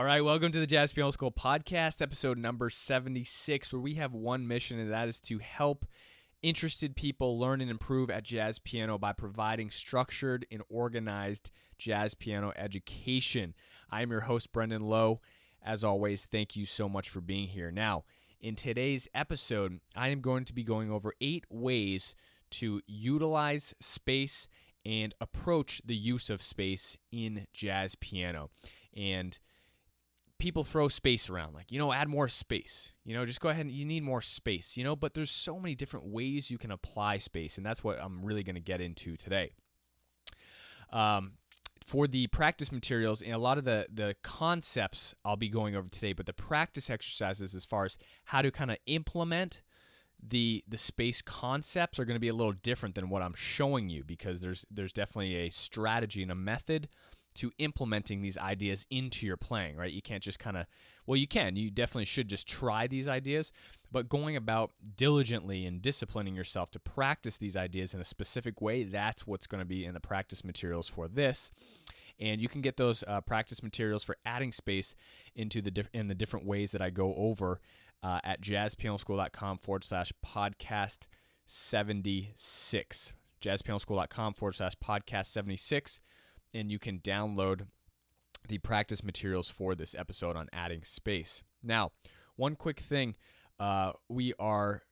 right, welcome to the Jazz Piano School podcast, episode number 76, where we have one mission, and that is to help interested people learn and improve at jazz piano by providing structured and organized jazz piano education. I am your host, Brendan Lowe. As always, thank you so much for being here. Now, in today's episode, I am going to be going over 8 ways to utilize space and approach the use of space in jazz piano. And people throw space around, like, add more space, just go ahead and you need more space, but there's so many different ways you can apply space, and that's what I'm really going to get into today. For the practice materials and a lot of the concepts I'll be going over today, but the practice exercises as far as how to kind of implement the space concepts are going to be a little different than what I'm showing you, because there's definitely a strategy and a method to implementing these ideas into your playing, right? You can't just you definitely should just try these ideas, but going about diligently and disciplining yourself to practice these ideas in a specific way, that's what's going to be in the practice materials for this. And you can get those practice materials for adding space into in the different ways that I go over at jazzpianoschool.com/podcast 76. jazzpianoschool.com/podcast 76. And you can download the practice materials for this episode on adding space. Now, one quick thing, we are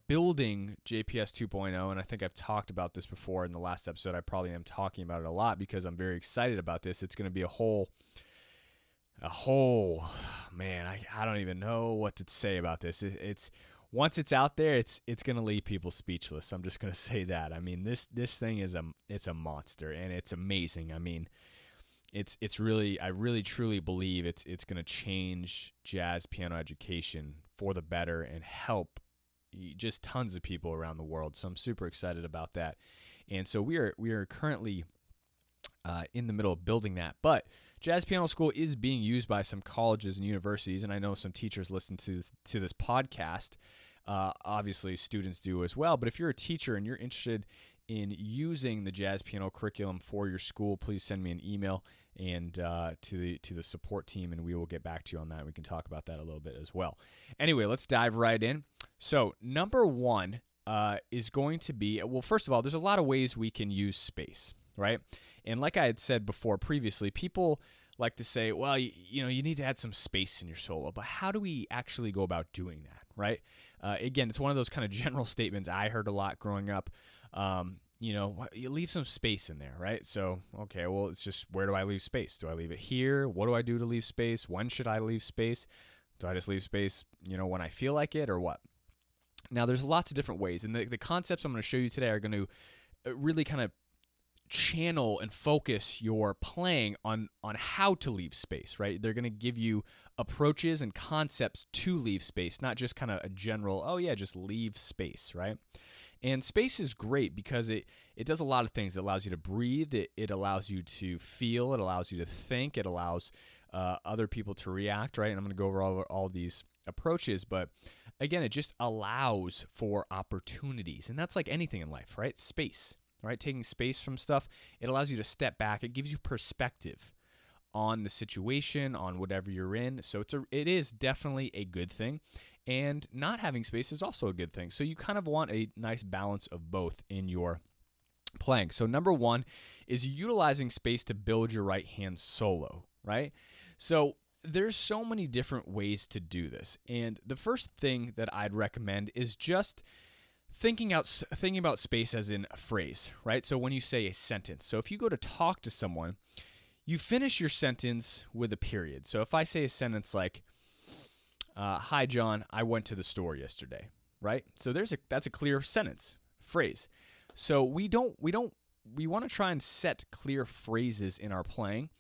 building JPS 2.0, and I think I've talked about this before in the last episode. I probably am talking about it a lot because I'm very excited about this. It's going to be a whole man, I don't even know what to say about this. It's once it's out there, it's going to leave people speechless. I'm just going to say that. I mean, this thing is it's a monster, and it's amazing. I mean, it's really, I really truly believe it's going to change jazz piano education for the better and help just tons of people around the world. So I'm super excited about that. And so we are currently in the middle of building that. But Jazz Piano School is being used by some colleges and universities, and I know some teachers listen to this podcast. Obviously, students do as well. But if you're a teacher and you're interested in using the jazz piano curriculum for your school, please send me an email and to the support team, and we will get back to you on that. We can talk about that a little bit as well. Anyway, let's dive right in. So number one is going to be, well, first of all, there's a lot of ways we can use space, right? And like I had said before previously, people like to say, well, you need to add some space in your solo, but how do we actually go about doing that, right? Again, it's one of those kind of general statements I heard a lot growing up. You leave some space in there, right? So, okay, well, it's just, where do I leave space? Do I leave it here? What do I do to leave space? When should I leave space? Do I just leave space, when I feel like it, or what? Now, there's lots of different ways, and the concepts I'm going to show you today are going to really kind of channel and focus your playing on how to leave space, right? They're going to give you approaches and concepts to leave space, not just kind of a general, just leave space, right? And space is great because it does a lot of things. It allows you to breathe. It allows you to feel. It allows you to think. It allows other people to react, right? And I'm going to go over all these approaches, but again, it just allows for opportunities. And that's like anything in life, right? Space. All right, taking space from stuff, it allows you to step back. It gives you perspective on the situation, on whatever you're in. So it is definitely a good thing. And not having space is also a good thing. So you kind of want a nice balance of both in your playing. So number one is utilizing space to build your right hand solo, right? So there's so many different ways to do this. And the first thing that I'd recommend is just thinking about space as in a phrase, right? So when you say a sentence, so if you go to talk to someone, you finish your sentence with a period. So if I say a sentence like, "Hi John, I went to the store yesterday," right? So that's a clear sentence, phrase. So we want to try and set clear phrases in our playing.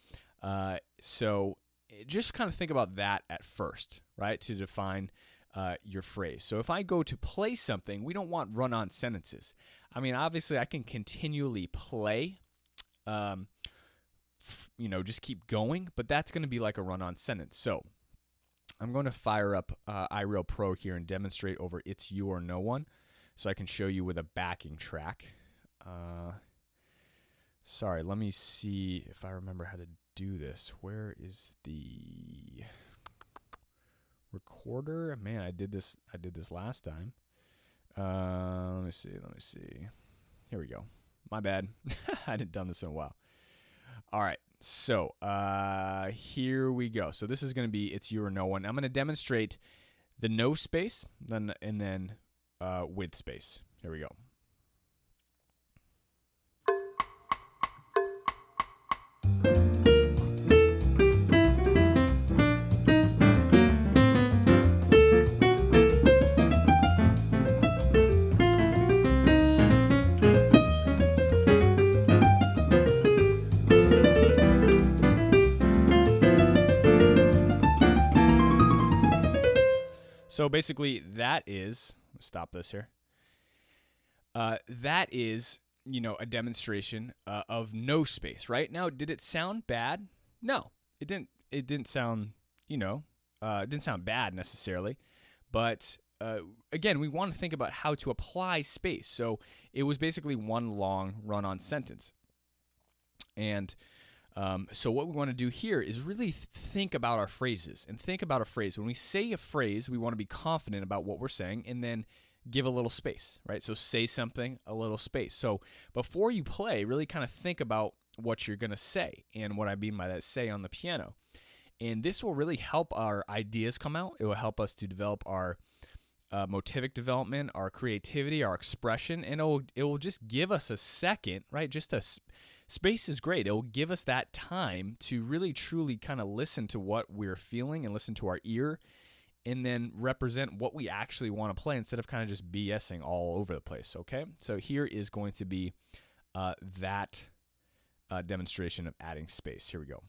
So just kind of think about that at first, right? To define your phrase. So if I go to play something, we don't want run-on sentences. I mean, obviously, I can continually play, just keep going, but that's going to be like a run-on sentence. So I'm going to fire up iReal Pro here and demonstrate over It's You or No One, so I can show you with a backing track. Sorry, let me see if I remember how to do this. Where is the recorder? Man, I did this last time. Let me see. Here we go. My bad. I hadn't done this in a while. All right. So here we go. So this is going to be it's you or no one. I'm going to demonstrate the no space and then with space. Here we go. So basically that is, stop this here. That is, a demonstration of no space, right? Now, did it sound bad? No, it didn't. It didn't sound, it didn't sound bad necessarily. But again, we want to think about how to apply space. So it was basically one long run-on sentence. And so what we want to do here is really think about our phrases and think about a phrase. When we say a phrase, we want to be confident about what we're saying and then give a little space, right? So say something, a little space. So before you play, really kind of think about what you're going to say and what I mean by that, say on the piano. And this will really help our ideas come out. It will help us to develop our motivic development, our creativity, our expression, and it will just give us a second, right? Space is great. It will give us that time to really truly kind of listen to what we're feeling and listen to our ear and then represent what we actually want to play instead of kind of just BSing all over the place, okay? So here is going to be that demonstration of adding space. Here we go.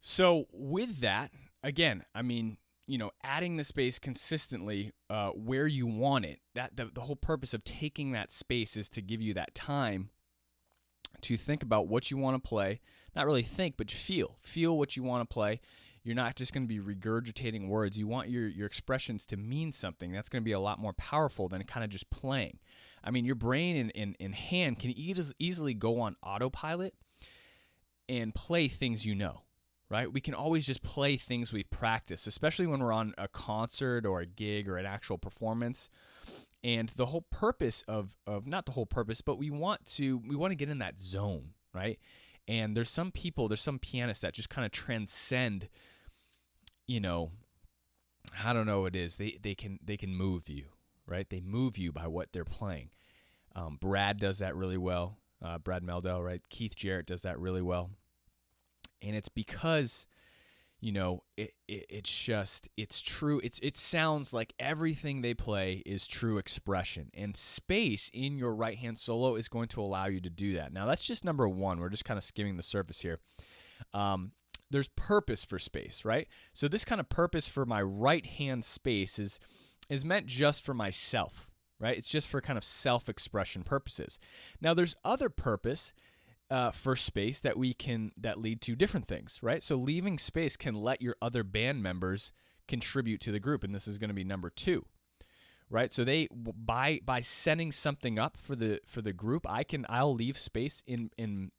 So with that, again, I mean, adding the space consistently where you want it, the whole purpose of taking that space is to give you that time to think about what you want to play. Not really think, but feel what you want to play. You're not just going to be regurgitating words. You want your expressions to mean something. That's going to be a lot more powerful than kind of just playing. I mean, your brain and hand can easily go on autopilot and play things you know. Right? We can always just play things we practice, especially when we're on a concert or a gig or an actual performance. And the whole purpose of not the whole purpose, but we want to get in that zone, right? And there's some pianists that just kind of transcend, I don't know what it is. They can move you, right? They move you by what they're playing. Brad does that really well. Brad Meldau, right? Keith Jarrett does that really well. And it's because, it's true. It sounds like everything they play is true expression. And space in your right hand solo is going to allow you to do that. Now, that's just number one. We're just kind of skimming the surface here. There's purpose for space, right? So this kind of purpose for my right hand space is meant just for myself, right? It's just for kind of self-expression purposes. Now, there's other purpose for space that lead to different things, right? So leaving space can let your other band members contribute to the group, and this is going to be number two, right? So they by setting something up for the group, I'll leave space in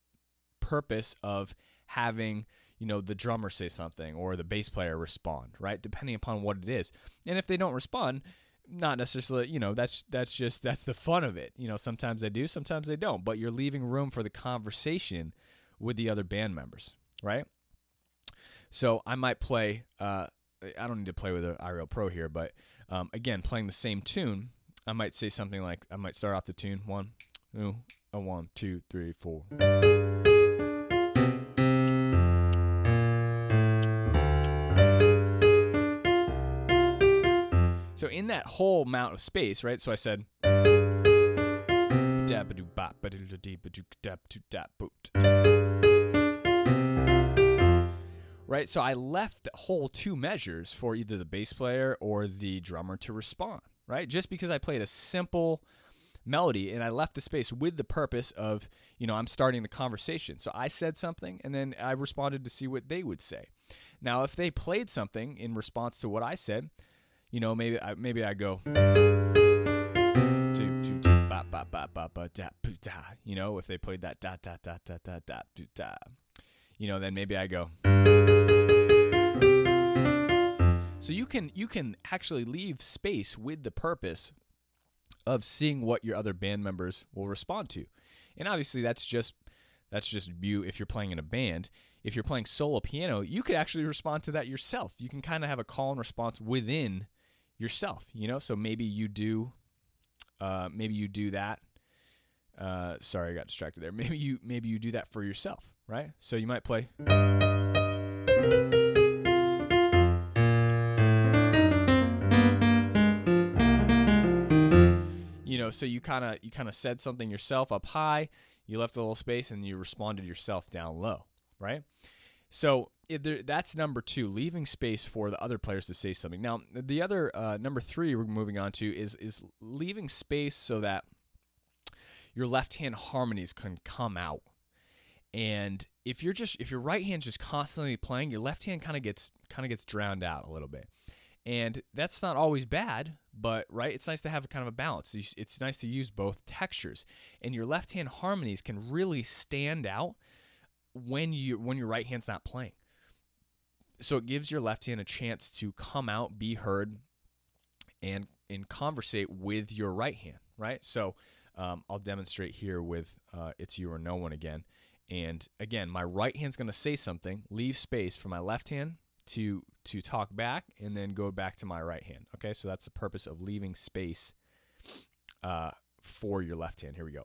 purpose of having the drummer say something or the bass player respond, right? Depending upon what it is, and if they don't respond, not necessarily, that's the fun of it. Sometimes they do, sometimes they don't, but you're leaving room for the conversation with the other band members, right? So I might play, I don't need to play with an iReal Pro here, but again, playing the same tune, I might say something like, I might start off the tune, 1, A 1, 2, 3, 4. So in that whole amount of space, right? So I said, right? So I left whole 2 measures for either the bass player or the drummer to respond, right? Just because I played a simple melody and I left the space with the purpose of, I'm starting the conversation. So I said something and then I responded to see what they would say. Now, if they played something in response to what I said, maybe I go, if they played that then maybe I go. So you can actually leave space with the purpose of seeing what your other band members will respond to. And obviously that's just you if you're playing in a band. If you're playing solo piano, you could actually respond to that yourself. You can kind of have a call and response within yourself, so maybe you do that. Sorry, I got distracted there. Maybe you do that for yourself, right? So you might play. So you kind of said something yourself up high, you left a little space, and you responded yourself down low, right? So that's number 2, leaving space for the other players to say something. Now, the other number 3 we're moving on to is leaving space so that your left hand harmonies can come out. And if your right hand's just constantly playing, your left hand kind of gets drowned out a little bit. And that's not always bad, but right, it's nice to have kind of a balance. It's nice to use both textures, and your left hand harmonies can really stand out when your right hand's not playing. So it gives your left hand a chance to come out, be heard, and conversate with your right hand, right? So I'll demonstrate here with It's You or No One again. And again, my right hand's going to say something, leave space for my left hand to talk back, and then go back to my right hand. Okay, so that's the purpose of leaving space for your left hand. Here we go.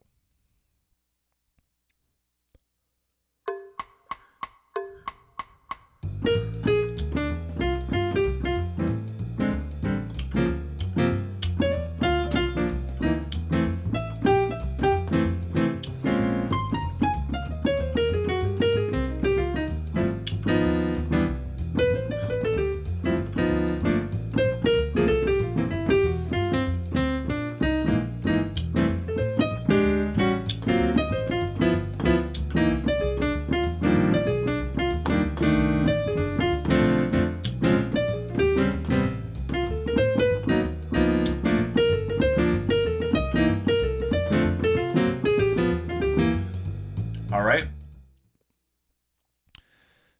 All right.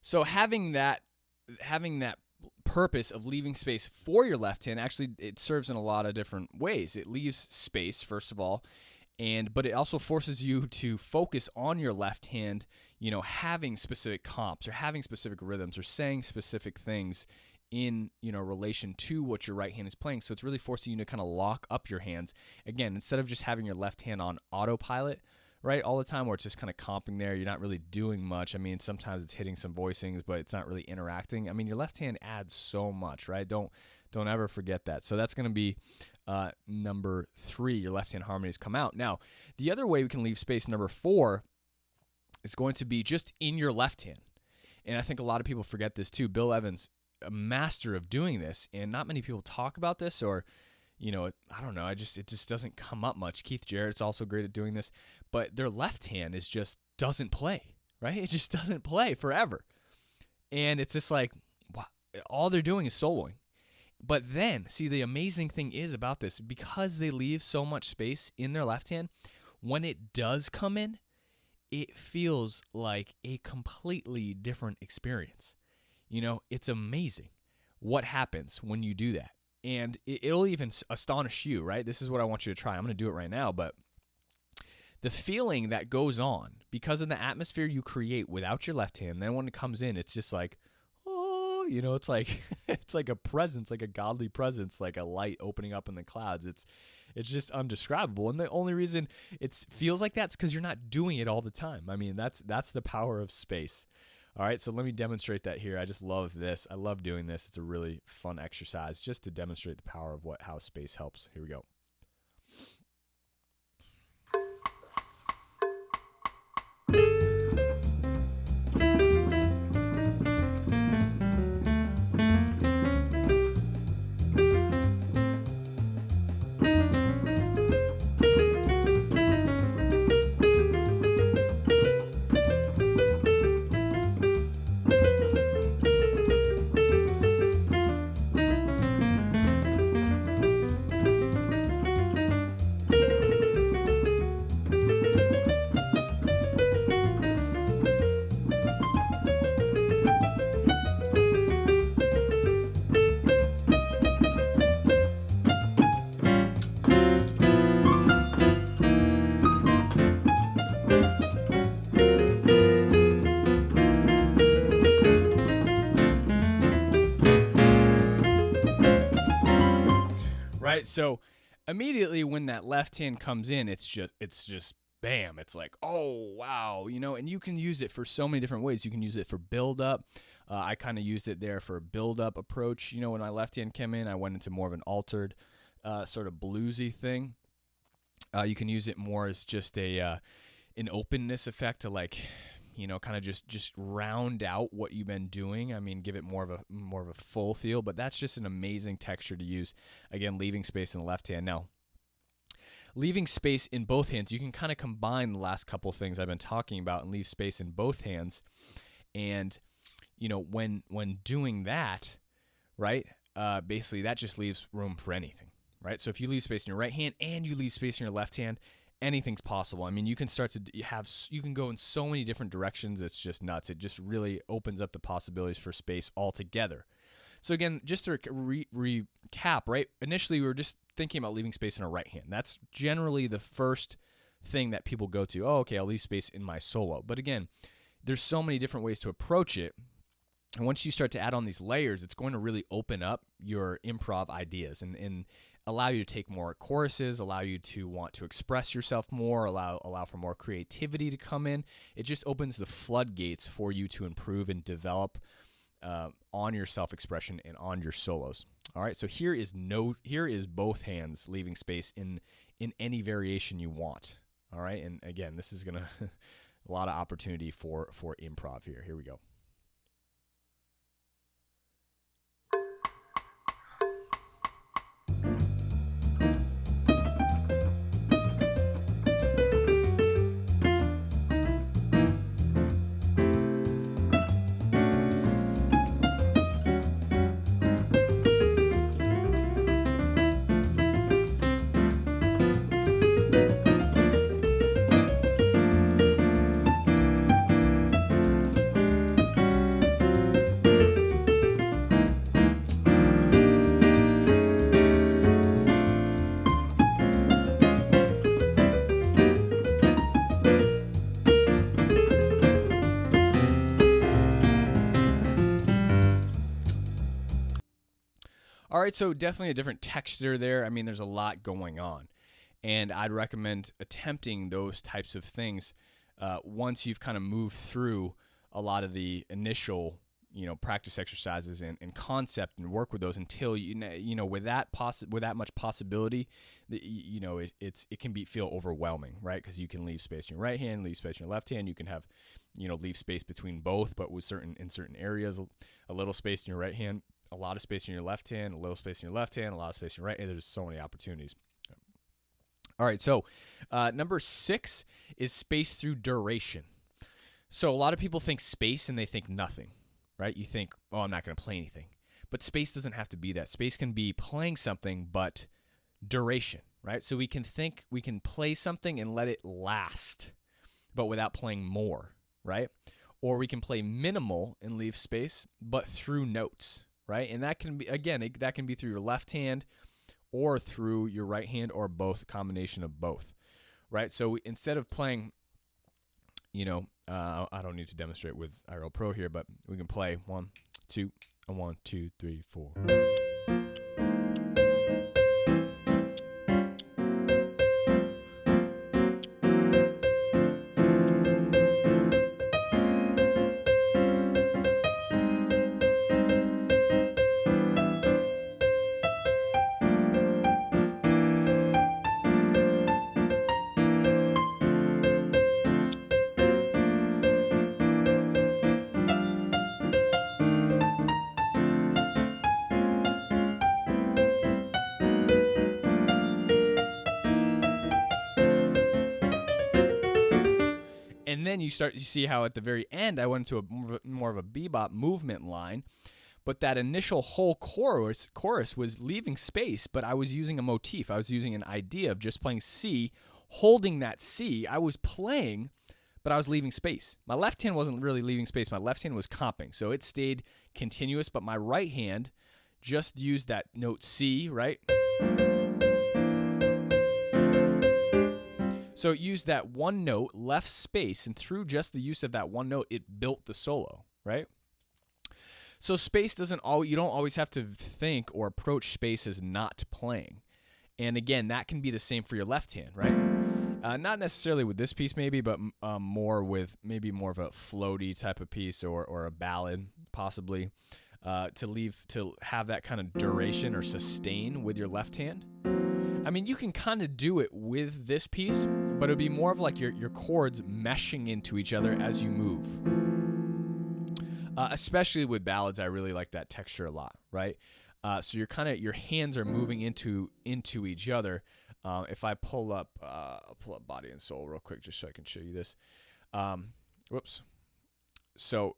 So having that purpose of leaving space for your left hand, actually it serves in a lot of different ways. It leaves space, first of all, but it also forces you to focus on your left hand, having specific comps or having specific rhythms or saying specific things in relation to what your right hand is playing. So it's really forcing you to kind of lock up your hands. Again, instead of just having your left hand on autopilot, right, all the time, where it's just kind of comping there, you're not really doing much. I mean, sometimes it's hitting some voicings, but it's not really interacting. I mean, your left hand adds so much, right? Don't ever forget that. So that's going to be number 3, your left hand harmonies come out. Now, the other way we can leave space, number 4, is going to be just in your left hand. And I think a lot of people forget this too. Bill Evans, a master of doing this, and not many people talk about this, or I don't know. It just doesn't come up much. Keith Jarrett's also great at doing this, but their left hand doesn't play, right? It just doesn't play forever. And it's just like, wow, all they're doing is soloing. But then, see, the amazing thing is about this, because they leave so much space in their left hand, when it does come in, it feels like a completely different experience. It's amazing what happens when you do that. And it'll even astonish you, right? This is what I want you to try. I'm going to do it right now, but the feeling that goes on because of the atmosphere you create without your left hand, then when it comes in, it's just like, oh, You know, it's like it's like a presence, like a godly presence, like a light opening up in the clouds. It's just undescribable. And the only reason it feels like that's because you're not doing it all the time. I mean, that's the power of space. All right, so let me demonstrate that here. I just love this. I love doing this. It's a really fun exercise just to demonstrate the power of how space helps. Here we go. Right? So immediately when that left hand comes in, it's just bam. It's like, oh, wow, you know, and you can use it for so many different ways. You can use it for build up. I kind of used it there for a build up approach. You know, when my left hand came in, I went into more of an altered sort of bluesy thing. You can use it more as just an openness effect to, like, you know, kind of just round out what you've been doing. I mean, give it more of a full feel, but that's just an amazing texture to use. Again, leaving space in the left hand. Now, leaving space in both hands, you can kind of combine the last couple things I've been talking about and leave space in both hands. And, you know, when doing that, right, basically that just leaves room for anything, right? So if you leave space in your right hand and you leave space in your left hand, anything's possible. I mean, you can you can go in so many different directions. It's just nuts. It just really opens up the possibilities for space altogether. So again, just to recap, right? Initially, we were just thinking about leaving space in our right hand. That's generally the first thing that people go to. Oh, okay, I'll leave space in my solo. But again, there's so many different ways to approach it. And once you start to add on these layers, it's going to really open up your improv ideas and allow you to take more choruses, allow you to want to express yourself more, allow for more creativity to come in. It just opens the floodgates for you to improve and develop on your self-expression and on your solos. All right, so here is both hands leaving space in any variation you want. All right, and again, this is gonna a lot of opportunity for improv here. Here we go. All right, so definitely a different texture there. I mean, there's a lot going on. And I'd recommend attempting those types of things once you've kind of moved through a lot of the initial, you know, practice exercises and concept and work with those until, you know, with that much possibility, you know, it can feel overwhelming, right? Because you can leave space in your right hand, leave space in your left hand. You can have, you know, leave space between both, but with in certain areas, a little space in your right hand, a lot of space in your left hand, a little space in your left hand, a lot of space in your right hand. There's so many opportunities. All right, so number 6 is space through duration. So a lot of people think space and they think nothing, right? You think, oh, I'm not going to play anything. But space doesn't have to be that. Space can be playing something, but duration, right? So we can play something and let it last, but without playing more, right? Or we can play minimal and leave space, but through notes, right? And that can be, again, that can be through your left hand or through your right hand or both, a combination of both, right? So instead of playing, you know, I don't need to demonstrate with IRL Pro here, but we can play 1, 2, a 1, 2, 3, 4. And then you see how at the very end I went into a more of a bebop movement line, but that initial whole chorus was leaving space, but I was using a motif. I was using an idea of just playing C, holding that C. I was playing, but I was leaving space. My left hand wasn't really leaving space. My left hand was comping, so it stayed continuous, but my right hand just used that note C, right? So it used that one note, left space, and through just the use of that one note, it built the solo, right? So space you don't always have to think or approach space as not playing. And again, that can be the same for your left hand, right? Not necessarily with this piece maybe, but more with maybe more of a floaty type of piece or a ballad possibly, to have that kind of duration or sustain with your left hand. I mean, you can kind of do it with this piece, but it would be more of like your chords meshing into each other as you move. Especially with ballads, I really like that texture a lot, right? So your hands are moving into each other. If I pull up Body and Soul real quick, just so I can show you this. Whoops. So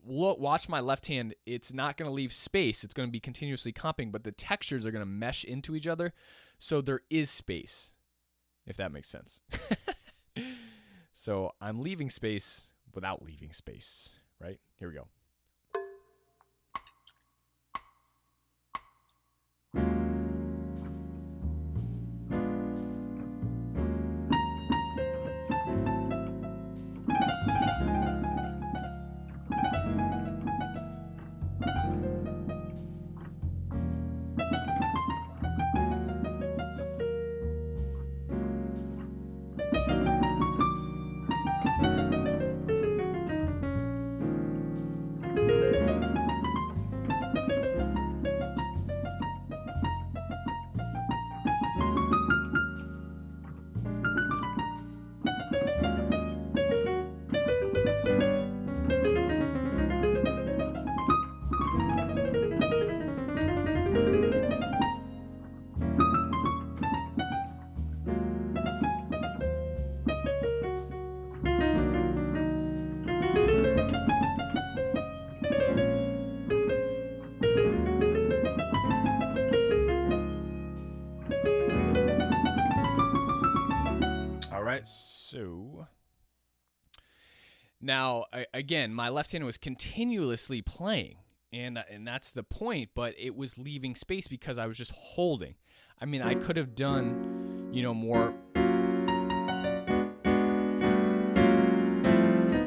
watch my left hand. It's not going to leave space. It's going to be continuously comping, but the textures are going to mesh into each other. So there is space, if that makes sense. So I'm leaving space without leaving space, right? Here we go. So now, again, my left hand was continuously playing, and that's the point, but it was leaving space because I was just holding. I mean, I could have done, more,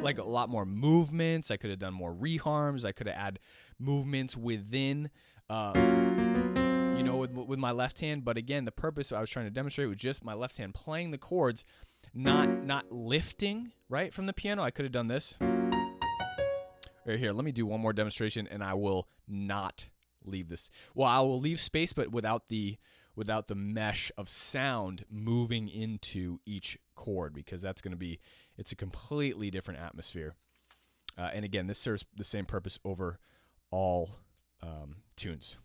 like a lot more movements. I could have done more reharms. I could have added movements within, with my left hand. But again, the purpose I was trying to demonstrate was just my left hand playing the chords, not lifting, right, from the piano. I could have done this. Right here, let me do one more demonstration, and I will not leave this. Well, I will leave space, but without the mesh of sound moving into each chord, because that's going to be, it's a completely different atmosphere. And again, this serves the same purpose over all tunes.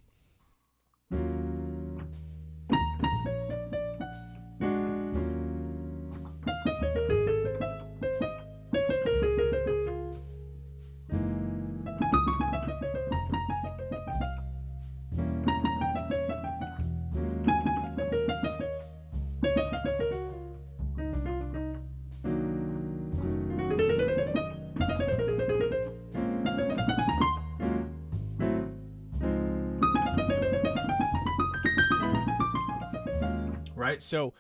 Right, so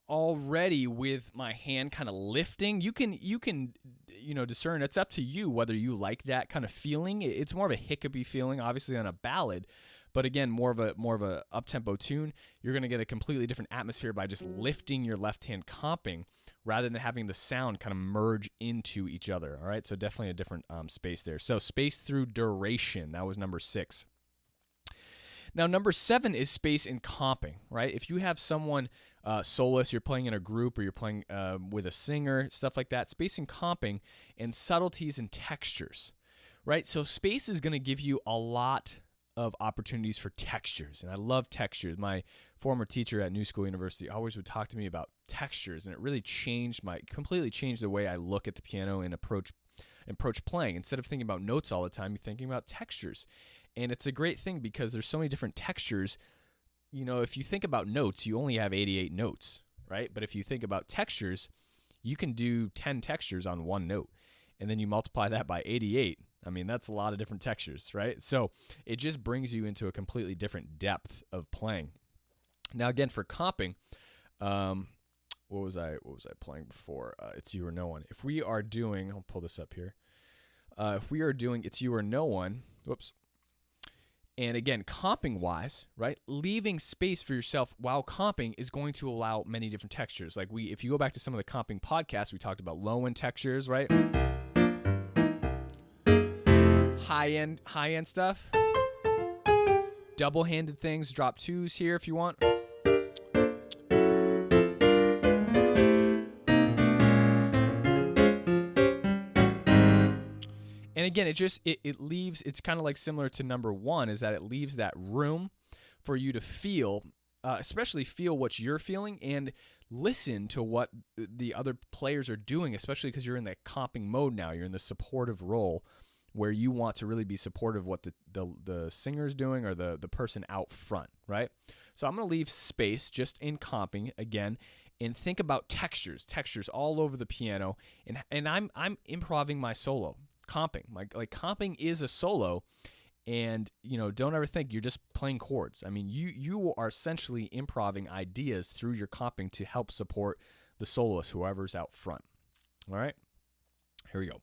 already with my hand kind of lifting. You can discern. It's up to you whether you like that kind of feeling. It's more of a hiccupy feeling, obviously, on a ballad. But again, more of a up-tempo tune. You're going to get a completely different atmosphere by just lifting your left hand comping rather than having the sound kind of merge into each other. All right, so definitely a different space there. So space through duration. That was number 6. Now, number 7 is space in comping, right? If you have someone soloist, you're playing in a group, or you're playing with a singer, stuff like that, space in comping and subtleties and textures, right? So space is going to give you a lot of opportunities for textures, and I love textures. My former teacher at New School University always would talk to me about textures, and it really completely changed the way I look at the piano and approach playing. Instead of thinking about notes all the time, you're thinking about textures. And it's a great thing because there's so many different textures. If you think about notes, you only have 88 notes, right? But if you think about textures, you can do 10 textures on one note. And then you multiply that by 88. I mean, that's a lot of different textures, right? So it just brings you into a completely different depth of playing. Now, again, for comping, what was I playing before? It's You or No One. If we are doing, I'll pull this up here. If we are doing It's You or No One, whoops. And again, comping-wise, right, leaving space for yourself while comping is going to allow many different textures. Like if you go back to some of the comping podcasts, we talked about low-end textures, right? High-end stuff. Double-handed things, drop 2s here if you want. And again, it leaves, it's kind of like similar to number 1, is that it leaves that room for you to feel, especially feel what you're feeling and listen to what the other players are doing, especially because you're in that comping mode now. You're in the supportive role where you want to really be supportive of what the singer's doing or the person out front, right? So I'm going to leave space just in comping again and think about textures all over the piano. And I'm improvising my solo. Comping, like comping is a solo, and don't ever think you're just playing chords. I mean, you are essentially improvising ideas through your comping to help support the soloist, whoever's out front. All right, here we go.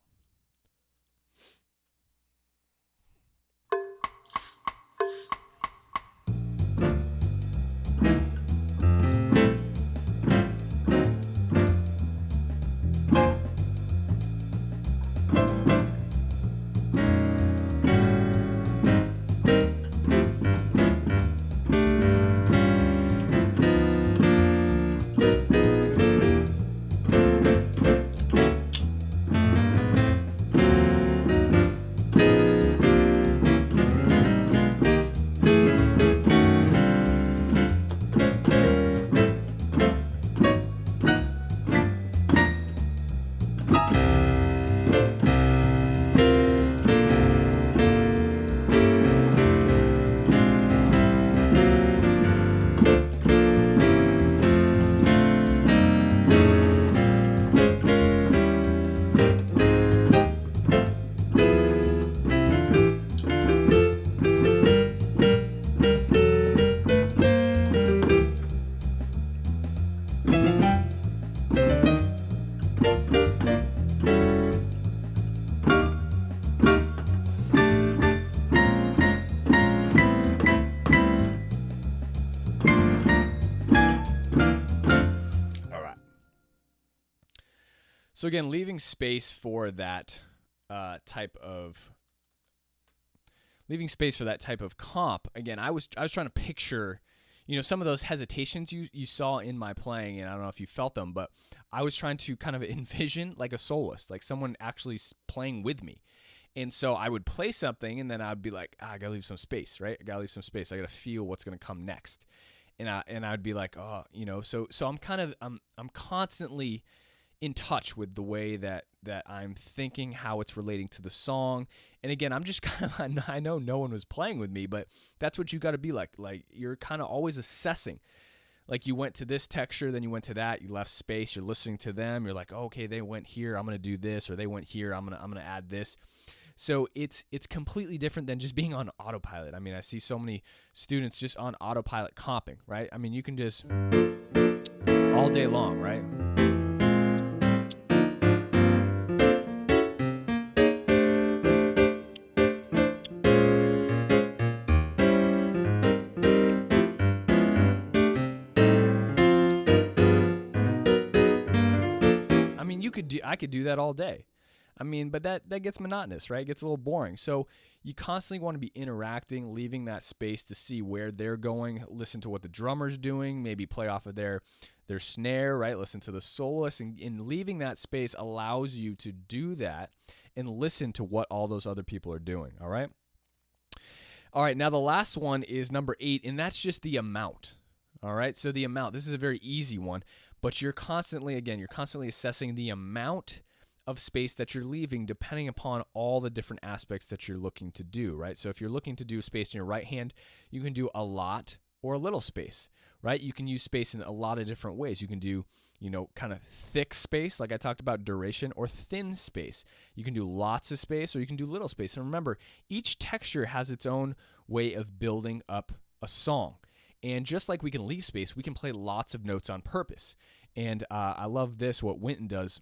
So again, leaving space for that type of comp. Again, I was trying to picture, some of those hesitations you saw in my playing, and I don't know if you felt them, but I was trying to kind of envision like a soloist, like someone actually playing with me. And so I would play something, and then I'd be like, I gotta leave some space, right? I gotta leave some space. I gotta feel what's gonna come next. And I'd be like, so I'm constantly in touch with the way that I'm thinking, how it's relating to the song. And again, I'm just I know no one was playing with me, but that's what you got to be like. Like, you're kind of always assessing. Like, you went to this texture, then you went to that, you left space, you're listening to them, you're like, oh, okay, they went here, I'm going to do this, or they went here, I'm going to add this. So it's completely different than just being on autopilot. I mean, I see so many students just on autopilot comping, right? I mean, you can just all day long, right? I mean, I could do that all day. I mean, but that gets monotonous, right? It gets a little boring. So you constantly want to be interacting, leaving that space to see where they're going, listen to what the drummer's doing, maybe play off of their snare, right? Listen to the soloist, and leaving that space allows you to do that and listen to what all those other people are doing, all right? All right, now the last one is number 8, and that's just the amount, all right? So the amount, this is a very easy one, but you're constantly assessing the amount of space that you're leaving depending upon all the different aspects that you're looking to do, right? So if you're looking to do space in your right hand, you can do a lot or a little space, right? You can use space in a lot of different ways. You can do, kind of thick space, like I talked about duration, or thin space. You can do lots of space or you can do little space. And remember, each texture has its own way of building up a song. And just like we can leave space, we can play lots of notes on purpose. And I love this, what Wynton does.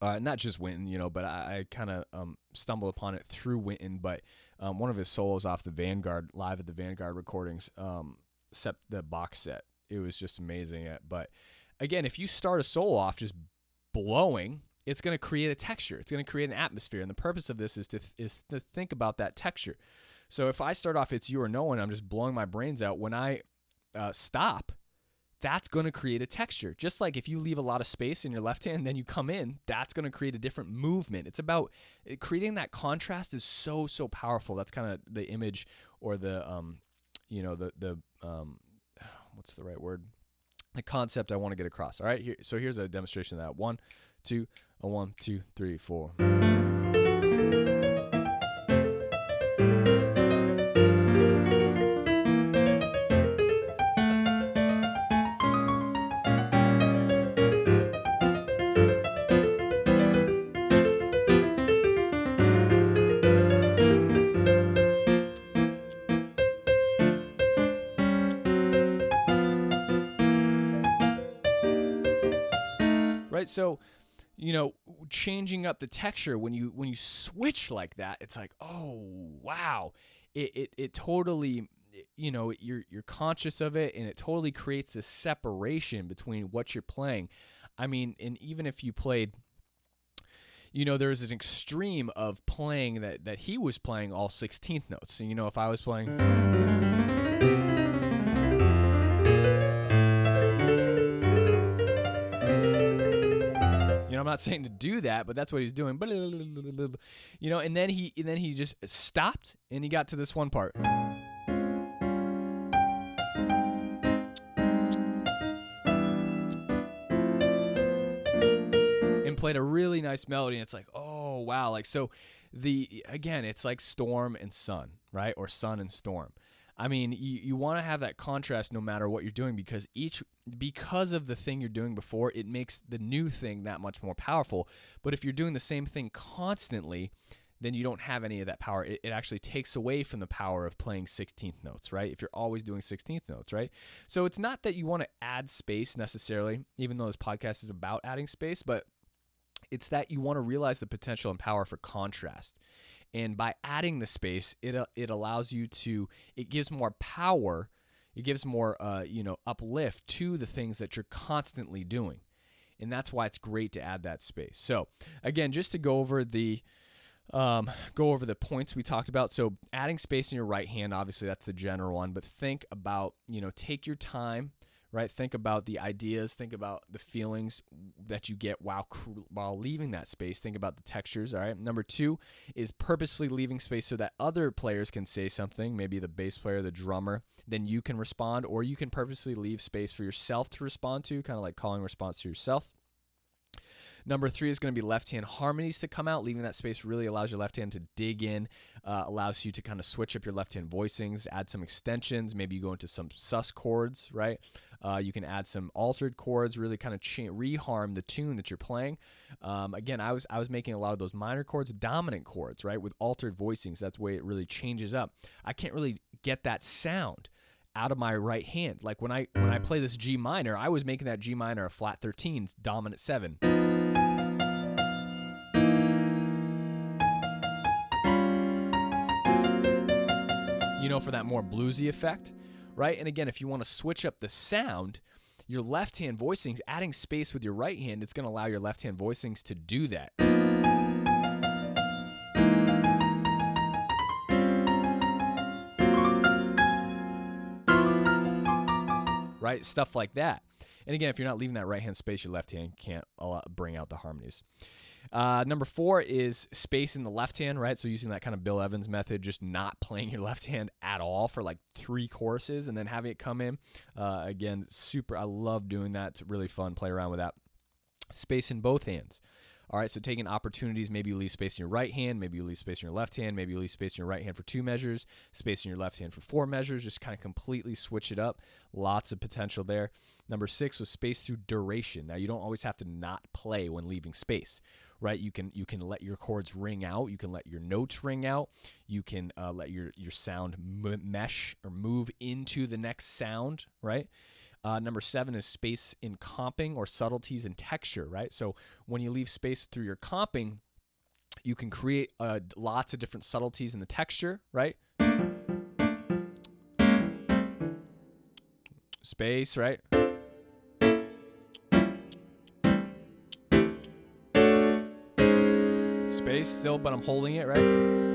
Not just Wynton, but I kind of stumbled upon it through Wynton. But one of his solos off the Vanguard, live at the Vanguard recordings, the box set, it was just amazing. But again, if you start a solo off just blowing, it's going to create a texture. It's going to create an atmosphere. And the purpose of this is to think about that texture. So if I start off, it's you or no one, I'm just blowing my brains out. When I stop, that's going to create a texture. Just like if you leave a lot of space in your left hand, then you come in, that's going to create a different movement. It's about creating that contrast is so, so powerful. That's kind of the image or the what's the right word? The concept I want to get across. All right. So here's a demonstration of that. 1, 2, 1, 2, 3, 4. Right, so changing up the texture when you switch like that, it's like, oh wow, it totally, you're conscious of it, and it totally creates a separation between what you're playing. I mean, and even if you played, there's an extreme of playing that he was playing all 16th notes. So if I was playing. I'm not saying to do that, but that's what he's doing. And then he just stopped and he got to this one part. And played a really nice melody, and it's like, oh wow. Like, so it's like storm and sun, right? Or sun and storm. I mean, you want to have that contrast no matter what you're doing, because of the thing you're doing before, it makes the new thing that much more powerful. But if you're doing the same thing constantly, then you don't have any of that power. It actually takes away from the power of playing 16th notes, right? If you're always doing 16th notes, right? So it's not that you want to add space necessarily, even though this podcast is about adding space, but it's that you want to realize the potential and power for contrast. And by adding the space, it allows you to, it gives more power, it gives more uplift to the things that you're constantly doing. And that's why it's great to add that space. So again, just to go over the points we talked about. So adding space in your right hand, obviously that's the general one, but think about, take your time, right? Think about the ideas, think about the feelings that you get while leaving that space. Think about the textures, all right? Number 2 is purposely leaving space so that other players can say something, maybe the bass player, the drummer, then you can respond, or you can purposely leave space for yourself to respond to, kind of like calling response to yourself. Number 3 is going to be left-hand harmonies to come out. Leaving that space really allows your left hand to dig in, allows you to kind of switch up your left-hand voicings, add some extensions. Maybe you go into some sus chords, right? You can add some altered chords, really kind of reharm the tune that you're playing. Again, I was making a lot of those minor chords, dominant chords, right, with altered voicings. That's the way it really changes up. I can't really get that sound out of my right hand. Like when I play this G minor, I was making that G minor a flat 13, dominant 7. For that more bluesy effect, right? And again, if you want to switch up the sound, your left hand voicings, adding space with your right hand, it's going to allow your left hand voicings to do that. Right? Stuff like that. And again, if you're not leaving that right hand space, your left hand can't bring out the harmonies. Number 4 is space in the left hand, right? So using that kind of Bill Evans method, just not playing your left hand at all for like 3 choruses and then having it come in. Again, super. I love doing that. It's really fun. Play around with that. Space in both hands. All right, so taking opportunities, maybe you leave space in your right hand, maybe you leave space in your left hand, maybe you leave space in your right hand for 2 measures, space in your left hand for 4 measures, just kind of completely switch it up. Lots of potential there. Number 6 was space through duration. Now, you don't always have to not play when leaving space, right? You can let your chords ring out, you can let your notes ring out, you can let your sound mesh or move into the next sound, right? Number 7 is space in comping or subtleties in texture, right? So when you leave space through your comping, you can create lots of different subtleties in the texture, right? Space, right? Space still, but I'm holding it, right?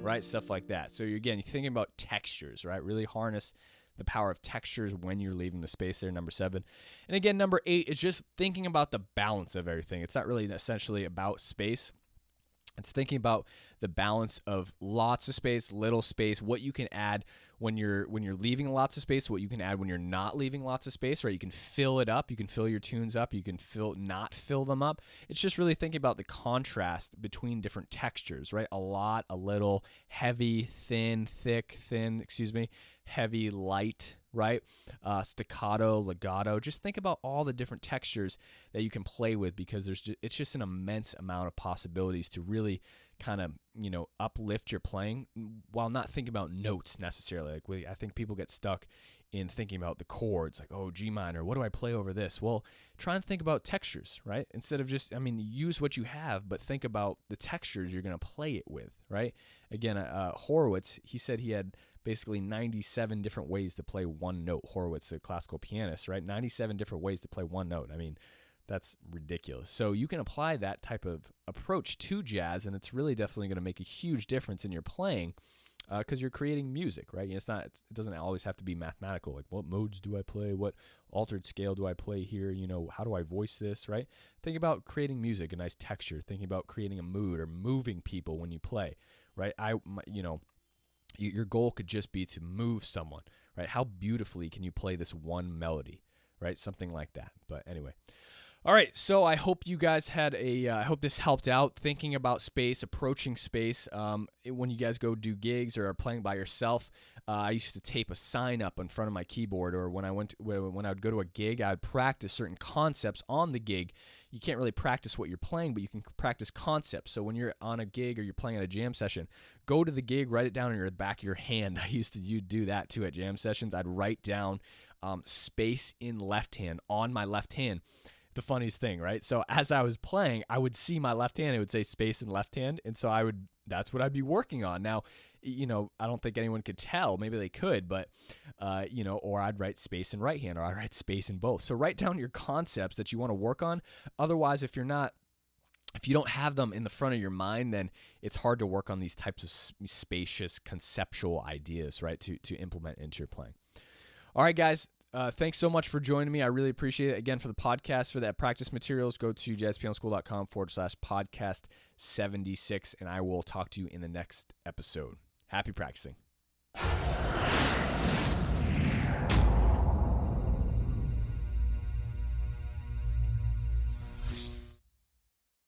Right, stuff like that. So you're thinking about textures, right? Really harness the power of textures when you're leaving the space there, number 7. And again, number 8 is just thinking about the balance of everything. It's not really essentially about space. It's thinking about the balance of lots of space, little space, what you can add when you're leaving lots of space, what you can add when you're not leaving lots of space, right? You can fill it up, you can fill your tunes up, you can not fill them up. It's just really thinking about the contrast between different textures, right? A lot, a little, heavy, thin, thick, thin, heavy, light, right? Staccato, legato. Just think about all the different textures that you can play with, because it's just an immense amount of possibilities to really kind of, uplift your playing while not thinking about notes necessarily. Like I think people get stuck in thinking about the chords, like, oh, G minor, what do I play over this? Well, try and think about textures, right? Instead of just, use what you have, but think about the textures you're going to play it with, right? Again, Horowitz, he said he had basically 97 different ways to play one note. Horowitz, a classical pianist, right? 97 different ways to play one note. That's ridiculous. So you can apply that type of approach to jazz, and it's really definitely going to make a huge difference in your playing, because you're creating music, right? It doesn't always have to be mathematical. Like, what modes do I play? What altered scale do I play here? How do I voice this, right? Think about creating music, a nice texture. Thinking about creating a mood or moving people when you play, right? Your goal could just be to move someone, right? How beautifully can you play this one melody, right? Something like that. But anyway. All right, so I hope you guys I hope this helped out, thinking about space, approaching space. When you guys go do gigs or are playing by yourself, I used to tape a sign up in front of my keyboard, or when I would go to a gig, I would practice certain concepts on the gig. You can't really practice what you're playing, but you can practice concepts. So when you're on a gig or you're playing at a jam session, go to the gig, write it down in the back of your hand. I used to do that too at jam sessions. I'd write down space in left hand on my left hand. The funniest thing, right? So as I was playing, I would see my left hand, it would say space in left hand, and so that's what I'd be working on. Now, I don't think anyone could tell. Maybe they could, but or I'd write space in right hand, or I'd write space in both. So write down your concepts that you want to work on. Otherwise, if you don't have them in the front of your mind, then it's hard to work on these types of spacious conceptual ideas, right? To implement into your playing. All right, guys. Thanks so much for joining me. I really appreciate it. Again, for the podcast, for that practice materials, go to jazzpianoschool.com/podcast 76, and I will talk to you in the next episode. Happy practicing.